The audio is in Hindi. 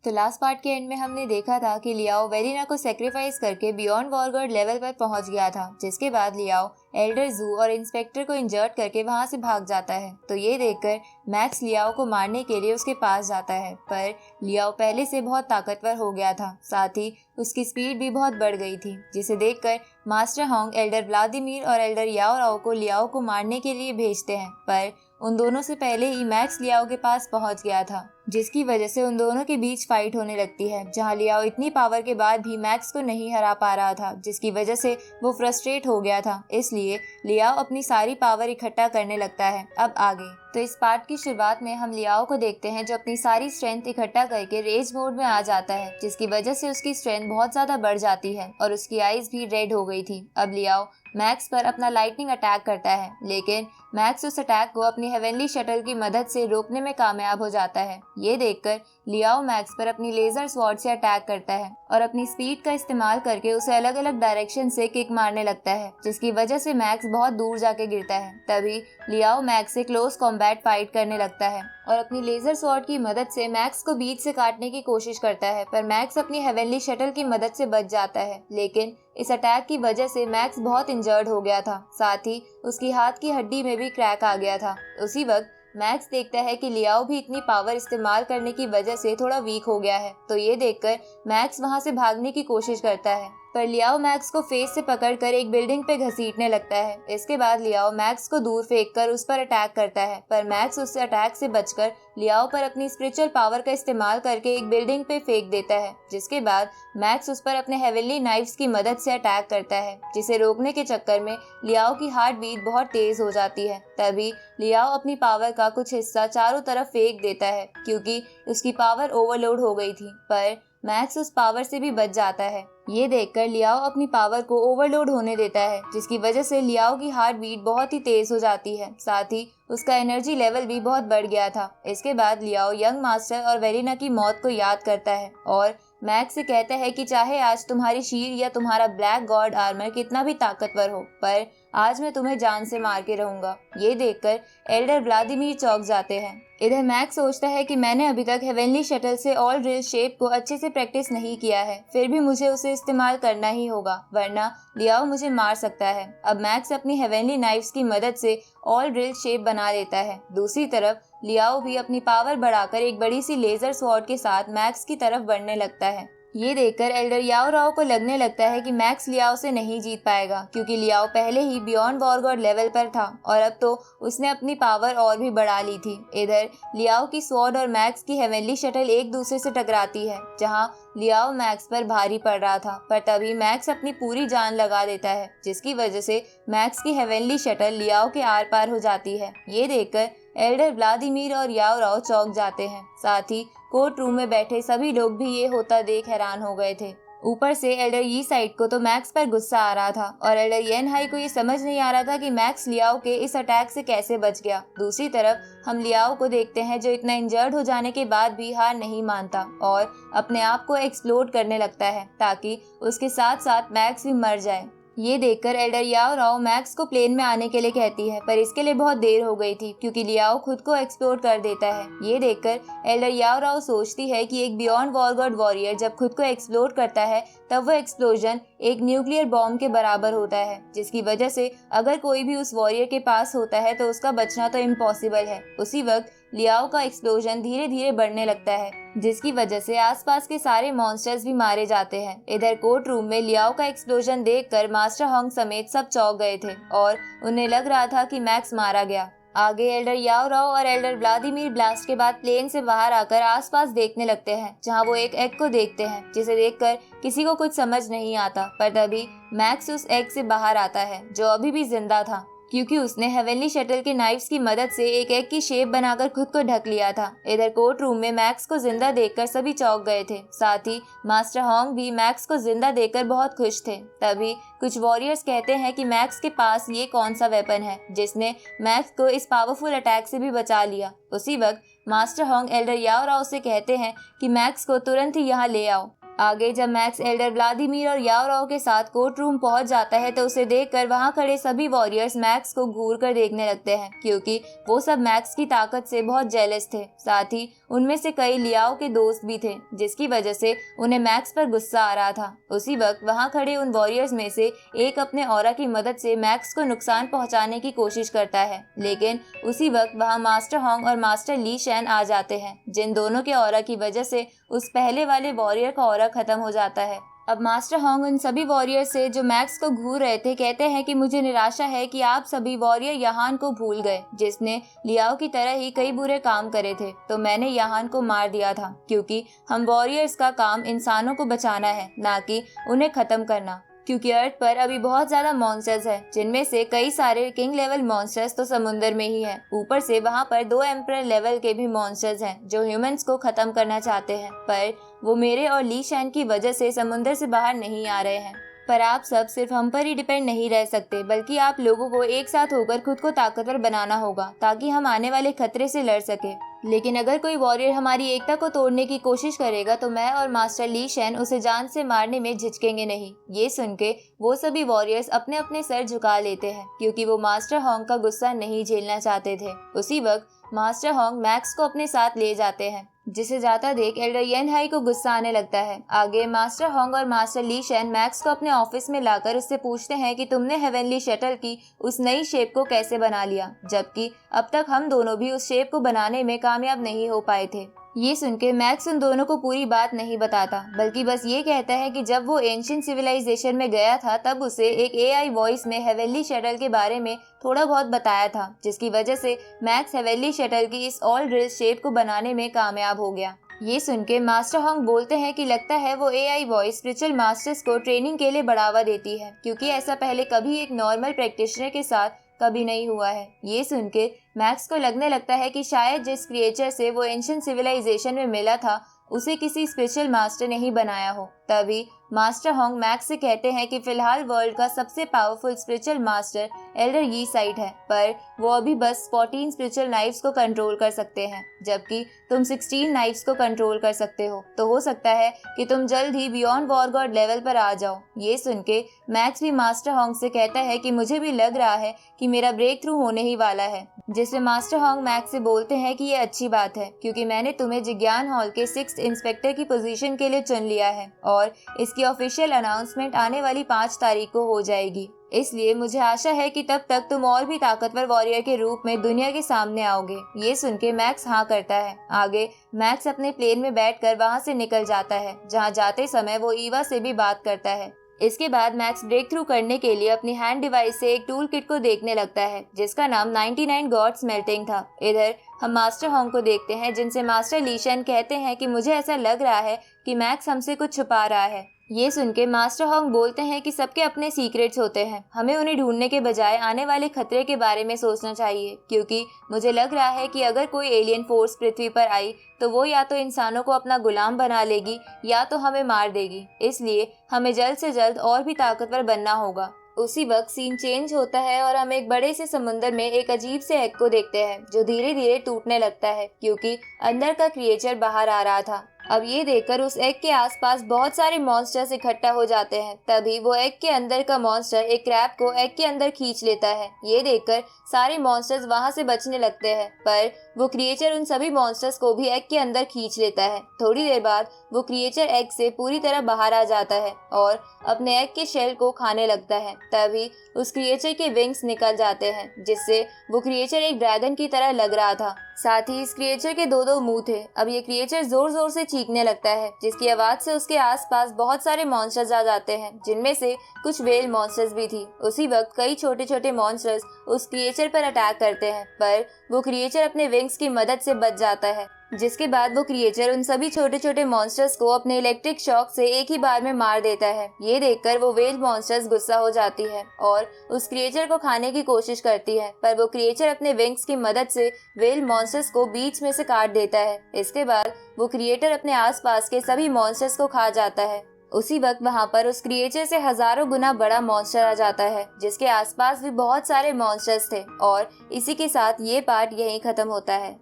तो लास्ट पार्ट के एंड में हमने देखा था कि लियाओ वेलिना को सेक्रीफाइस करके बियॉन्ड वॉरगॉड लेवल पर पहुंच गया था, जिसके बाद लियाओ एल्डर जू और इंस्पेक्टर को इंजर्ड करके वहां से भाग जाता है। तो ये देखकर मैक्स लियाओ को मारने के लिए उसके पास जाता है, पर लियाओ पहले से बहुत ताकतवर हो गया था, साथ ही उसकी स्पीड भी बहुत बढ़ गई थी, जिसे देखकर मास्टर होंग एल्डर व्लादिमीर और एल्डर याओ राओ को लियाओ को मारने के लिए भेजते हैं, पर उन दोनों से पहले ही मैक्स लियाओ के पास पहुंच गया था, जिसकी वजह से उन दोनों के बीच फाइट होने लगती है, जहां लियाओ इतनी पावर के बाद भी मैक्स को नहीं हरा पा रहा था, जिसकी वजह से वो फ्रस्ट्रेट हो गया था। इसलिए लियाओ अपनी सारी पावर इकट्ठा करने लगता है। अब आगे तो इस पार्ट की शुरुआत में हम लियाओ को देखते हैं जो अपनी सारी स्ट्रेंथ इकट्ठा करके रेज मोड में आ जाता है, जिसकी वजह से उसकी स्ट्रेंथ बहुत ज्यादा बढ़ जाती है और उसकी आईज भी रेड हो गई थी। अब लियाओ मैक्स पर अपना लाइटनिंग अटैक करता है, लेकिन मैक्स उस अटैक को अपनी हेवनली शटल की मदद से रोकने में कामयाब हो जाता है। ये देखकर लियाओ मैक्स पर अपनी लेजर स्वॉर्ड से अटैक करता है और अपनी स्पीड का इस्तेमाल करके उसे अलग अलग डायरेक्शन से किक मारने लगता है, जिसकी वजह से मैक्स बहुत दूर जाके गिरता है। तभी लियाओ मैक्स से क्लोज कॉम्बैट फाइट करने लगता है और अपनी लेजर स्वॉर्ड की मदद से मैक्स को बीच से काटने की कोशिश करता है, पर मैक्स अपनी हेवनली शटल की मदद से बच जाता है। लेकिन इस अटैक की वजह से मैक्स बहुत इंजर्ड हो गया था, साथ ही उसकी हाथ की हड्डी में भी क्रैक आ गया था। उसी वक्त मैक्स देखता है कि लियाओ भी इतनी पावर इस्तेमाल करने की वजह से थोड़ा वीक हो गया है, तो ये देखकर मैक्स वहां से भागने की कोशिश करता है, पर लियाओ मैक्स को फेस से पकड़कर एक बिल्डिंग पे घसीटने लगता है। इसके बाद लियाओ मैक्स को दूर फेंककर उस पर अटैक करता है, पर मैक्स उस अटैक से बचकर लियाओ पर अपनी स्पिरिचुअल पावर का इस्तेमाल करके एक बिल्डिंग पे फेंक देता है, जिसके बाद मैक्स उस पर अपने हेवनली नाइफ्स की मदद से अटैक करता है, जिसे रोकने के चक्कर में लियाओ की हार्ट बीट बहुत तेज हो जाती है। तभी लियाओ अपनी पावर का कुछ हिस्सा चारों तरफ फेंक देता है, क्योंकि उसकी पावर ओवरलोड हो गई थी, पर मैक्स उस पावर से भी बच जाता है। ये देखकर लियाओ अपनी पावर को ओवरलोड होने देता है, जिसकी वजह से लियाओ की हार्ट बीट बहुत ही तेज हो जाती है, साथ ही उसका एनर्जी लेवल भी बहुत बढ़ गया था। इसके बाद लियाओ यंग मास्टर और वेलिना की मौत को याद करता है और मैक्स से कहता है कि चाहे आज तुम्हारी शील्ड या तुम्हारा ब्लैक गॉड आर्मर कितना भी ताकतवर हो, पर आज मैं तुम्हें जान से मार के रहूंगा। ये देखकर एल्डर व्लादिमीर चौंक जाते हैं। इधर मैक्स सोचता है कि मैंने अभी तक हेवनली शटल से ऑल ड्रिल शेप को अच्छे से प्रैक्टिस नहीं किया है, फिर भी मुझे उसे इस्तेमाल करना ही होगा, वरना लियाओ मुझे मार सकता है। अब मैक्स अपनी हेवनली नाइफ्स की मदद से ऑल ड्रिल शेप बना लेता है। दूसरी तरफ लियाओ भी अपनी पावर बढ़ाकर एक बड़ी सी लेजर स्वॉर्ड के साथ मैक्स की तरफ बढ़ने लगता है। ये देखकर एल्डर याओ राओ को लगने लगता है कि मैक्स लियाओ से नहीं जीत पाएगा, क्योंकि लियाओ पहले ही बियॉन्ड वॉरगॉड लेवल पर था और अब तो उसने अपनी पावर और भी बढ़ा ली थी। इधर लियाओ की स्वॉर्ड और मैक्स की हेवनली शटल एक दूसरे से टकराती है, जहां लियाओ मैक्स पर भारी पड़ रहा था, पर तभी मैक्स अपनी पूरी जान लगा देता है, जिसकी वजह से मैक्स की हेवनली शटल लियाओ के आर पार हो जाती है। ये देखकर एल्डर व्लादिमीर और याओ राओ चौंक जाते हैं, साथ ही कोर्ट रूम में बैठे सभी लोग भी ये होता देख हैरान हो गए थे। ऊपर से एल्डर यी साइड को तो मैक्स पर गुस्सा आ रहा था और एल्डर येन हाई को ये समझ नहीं आ रहा था कि मैक्स लियाओ के इस अटैक से कैसे बच गया। दूसरी तरफ हम लियाओ को देखते हैं जो इतना इंजर्ड हो जाने के बाद भी हार नहीं मानता और अपने आप को एक्सप्लोड करने लगता है, ताकि उसके साथ साथ मैक्स भी मर जाए। ये देखकर एल्डर याओ राओ मैक्स को प्लेन में आने के लिए कहती है, पर इसके लिए बहुत देर हो गई थी, क्योंकि लियाओ खुद को एक्सप्लोर कर देता है। ये देखकर एल्डर याओ राओ सोचती है कि एक बियॉन्ड वॉरगॉड वॉरियर जब खुद को एक्सप्लोर करता है तब वह एक्सप्लोजन एक न्यूक्लियर बॉम्ब के बराबर होता है, जिसकी वजह से अगर कोई भी उस वॉरियर के पास होता है तो उसका बचना तो इम्पॉसिबल है। उसी वक्त लियाओ का एक्सप्लोजन धीरे धीरे बढ़ने लगता है, जिसकी वजह से आसपास के सारे मॉन्स्टर्स भी मारे जाते हैं। इधर कोर्ट रूम में लियाओ का एक्सप्लोजन देखकर मास्टर होंग समेत सब चौंक गए थे और उन्हें लग रहा था कि मैक्स मारा गया। आगे एल्डर याओ राओ और एल्डर व्लादिमीर ब्लास्ट के बाद प्लेन से बाहर आकर आसपास देखने लगते हैं, जहां वो एक एग को देखते हैं, जिसे देखकर किसी को कुछ समझ नहीं आता, पर तभी मैक्स उस एग से बाहर आता है, जो अभी भी जिंदा था, क्योंकि उसने हेवनली शटल के नाइफ्स की मदद से एक एग की शेप बनाकर खुद को ढक लिया था। इधर कोर्ट रूम में मैक्स को जिंदा देखकर सभी चौंक गए थे, साथ ही मास्टर होंग भी मैक्स को जिंदा देखकर बहुत खुश थे। तभी कुछ वॉरियर्स कहते हैं कि मैक्स के पास ये कौन सा वेपन है जिसने मैक्स को इस पावरफुल अटैक से भी बचा लिया। उसी वक्त मास्टर होंग एल्डर याओ राओ से कहते हैं कि मैक्स को तुरंत ही यहाँ ले आओ। आगे जब मैक्स एल्डर व्लादिमीर और याओराव के साथ कोर्ट रूम पहुंच जाता है तो उसे देखकर वहां खड़े सभी वॉरियर्स मैक्स को घूर कर देखने लगते हैं, क्योंकि वो सब मैक्स की ताकत से बहुत जेलस थे। साथ ही उनमें से कई लियाओ के दोस्त भी थे, जिसकी वजह से उन्हें मैक्स पर गुस्सा आ रहा था। उसी वक्त वहां खड़े उन वॉरियर्स में से एक अपने ऑरा की मदद से मैक्स को नुकसान पहुंचाने की कोशिश करता है, लेकिन उसी वक्त वहां मास्टर होंग और मास्टर ली शैन आ जाते हैं, जिन दोनों के ऑरा की वजह से उस पहले वाले वॉरियर का ऑरा खत्म हो जाता है। अब मास्टर होंग उन सभी वॉरियर से जो मैक्स को घूर रहे थे कहते हैं कि मुझे निराशा है कि आप सभी वॉरियर यहान को भूल गए, जिसने लियाओ की तरह ही कई बुरे काम करे थे। तो मैंने यहान को मार दिया था, क्योंकि हम वॉरियर्स का काम इंसानों को बचाना है, ना कि उन्हें खत्म करना। क्योंकि अर्थ पर अभी बहुत ज्यादा मॉन्स्टर्स हैं, जिनमें से कई सारे किंग लेवल मॉन्स्टर्स तो समुद्र में ही हैं। ऊपर से वहां पर 2 एम्परर लेवल के भी मॉन्स्टर्स हैं जो ह्यूमंस को खत्म करना चाहते हैं, पर वो मेरे और ली शैन की वजह से समुद्र से बाहर नहीं आ रहे हैं। पर आप सब सिर्फ हम पर ही डिपेंड नहीं रह सकते, बल्कि आप लोगों को एक साथ होकर खुद को ताकतवर बनाना होगा ताकि हम आने वाले खतरे से लड़ सके। लेकिन अगर कोई वॉरियर हमारी एकता को तोड़ने की कोशिश करेगा तो मैं और मास्टर ली शैन उसे जान से मारने में झिझकेंगे नहीं। ये सुन के वो सभी वॉरियर्स अपने अपने सर झुका लेते हैं, क्योंकि वो मास्टर होंग का गुस्सा नहीं झेलना चाहते थे। उसी वक्त मास्टर होंग मैक्स को अपने साथ ले जाते हैं, जिसे जाता देख एल्डर येन हाई को गुस्सा आने लगता है। आगे मास्टर होंग और मास्टर ली शैन मैक्स को अपने ऑफिस में लाकर उससे पूछते हैं कि तुमने हेवनली शटल की उस नई शेप को कैसे बना लिया, जबकि अब तक हम दोनों भी उस शेप को बनाने में कामयाब नहीं हो पाए थे। ये सुन के मैक्स उन दोनों को पूरी बात नहीं बताता, बल्कि बस ये कहता है कि जब वो एंशिएंट सिविलाइजेशन में गया था तब उसे एक एआई वॉइस में हेवनली शटल के बारे में थोड़ा बहुत बताया था, जिसकी वजह से मैक्स हेवनली शटल की इस ऑल ड्रिल शेप को बनाने में कामयाब हो गया। ये सुन के मास्टर होंग बोलते हैं कि लगता है वो एआई वॉइस स्पिरिचुअल मास्टर्स को ट्रेनिंग के लिए बढ़ावा देती है, क्योंकि ऐसा पहले कभी एक नॉर्मल प्रैक्टिशनर के साथ कभी नहीं हुआ है। ये सुन के मैक्स को लगने लगता है कि शायद जिस क्रिएचर से वो एंशिएंट सिविलाइजेशन में मिला था उसे किसी स्पेशल मास्टर ने ही बनाया हो। तभी मास्टर होंग मैक्स से कहते हैं कि फिलहाल वर्ल्ड का सबसे पावरफुल स्पिरिचुअल मास्टर एल्डर यी साइट है, पर वो अभी बस 14 स्पिरिचुअल नाइफ्स को कंट्रोल कर सकते हैं, जबकि तुम 16 नाइफ्स को कंट्रोल कर सकते हो। तो हो सकता है कि तुम जल्द ही बियॉन्ड वॉर गॉड लेवल पर आ जाओ। ये सुन के मैक्स भी मास्टर होंग से कहता है कि मुझे भी लग रहा है कि मेरा ब्रेक थ्रू होने ही वाला है, जिसमें मास्टर होंग मैक्स से बोलते हैं कि ये अच्छी बात है, क्योंकि मैंने तुम्हें जिज्ञान हॉल के 6th इंस्पेक्टर की पोजीशन के लिए चुन लिया है और इसकी ऑफिशियल अनाउंसमेंट आने वाली 5 तारीख को हो जाएगी। इसलिए मुझे आशा है कि तब तक तुम और भी ताकतवर वॉरियर के रूप में दुनिया के सामने आओगे। ये सुन के मैक्स हाँ करता है। आगे मैक्स अपने प्लेन में बैठकर वहां से निकल जाता है, जहां जाते समय वो ईवा से भी बात करता है। इसके बाद मैक्स ब्रेक थ्रू करने के लिए अपनी हैंड डिवाइस से एक टूल किट को देखने लगता है, जिसका नाम 99 गॉड्स मेल्टिंग था। इधर हम मास्टर होंग को देखते हैं, जिनसे मास्टर ली शैन कहते हैं कि मुझे ऐसा लग रहा है कि मैक्स हमसे कुछ छुपा रहा है। ये सुन के मास्टर होंग बोलते हैं कि सबके अपने सीक्रेट्स होते हैं, हमें उन्हें ढूंढने के बजाय आने वाले खतरे के बारे में सोचना चाहिए, क्योंकि मुझे लग रहा है कि अगर कोई एलियन फोर्स पृथ्वी पर आई तो वो या तो इंसानों को अपना गुलाम बना लेगी या तो हमें मार देगी। इसलिए हमें जल्द से जल्द और भी ताकतवर बनना होगा। उसी वक्त सीन चेंज होता है और हम एक बड़े से समुद्र में एक अजीब से एग को देखते हैं, जो धीरे धीरे टूटने लगता है, क्योंकि अंदर का क्रिएचर बाहर आ रहा था। अब ये देखकर उस एग के आसपास बहुत सारे मॉन्स्टर्स इकट्ठा हो जाते हैं। तभी वो एग के अंदर का मॉन्स्टर एक क्रैब को एग के अंदर खींच लेता है। ये देखकर सारे मॉन्स्टर्स वहां से बचने लगते हैं, पर वो क्रिएचर उन सभी मॉन्स्टर्स को भी एग के अंदर खींच लेता है। थोड़ी देर बाद वो क्रिएचर एग से पूरी तरह बाहर आ जाता है और अपने एग के शेल को खाने लगता है। तभी उस क्रिएचर के विंग्स निकल जाते हैं, जिससे वो क्रिएचर एक ड्रैगन की तरह लग रहा था। साथ ही इस क्रिएचर के 2 मुंह थे। अब ये क्रिएचर जोर जोर से चीखने लगता है, जिसकी आवाज से उसके आसपास बहुत सारे मॉन्स्टर्स आ जाते हैं, जिनमें से कुछ वेल मॉन्स्टर्स भी थी। उसी वक्त कई छोटे छोटे मॉन्स्टर्स उस क्रिएचर पर अटैक करते हैं, पर वो क्रिएचर अपने विंग्स की मदद से बच जाता है, जिसके बाद वो क्रिएचर उन सभी छोटे छोटे मॉन्स्टर्स को अपने इलेक्ट्रिक शॉक से एक ही बार में मार देता है। ये देखकर वो वेल मॉन्स्टर्स गुस्सा हो जाती है और उस क्रिएचर को खाने की कोशिश करती है, पर वो क्रिएचर अपने विंग्स की मदद से वेल मॉन्स्टर्स को बीच में से काट देता है। इसके बाद वो क्रिएटर अपने आसपास के सभी मॉन्स्टर्स को खा जाता है। उसी वक्त वहां पर उस क्रिएचर से हजारों गुना बड़ा मॉन्स्टर आ जाता है, जिसके आसपास भी बहुत सारे मॉन्स्टर्स थे। और इसी के साथ ये पार्ट यहीं खत्म होता है।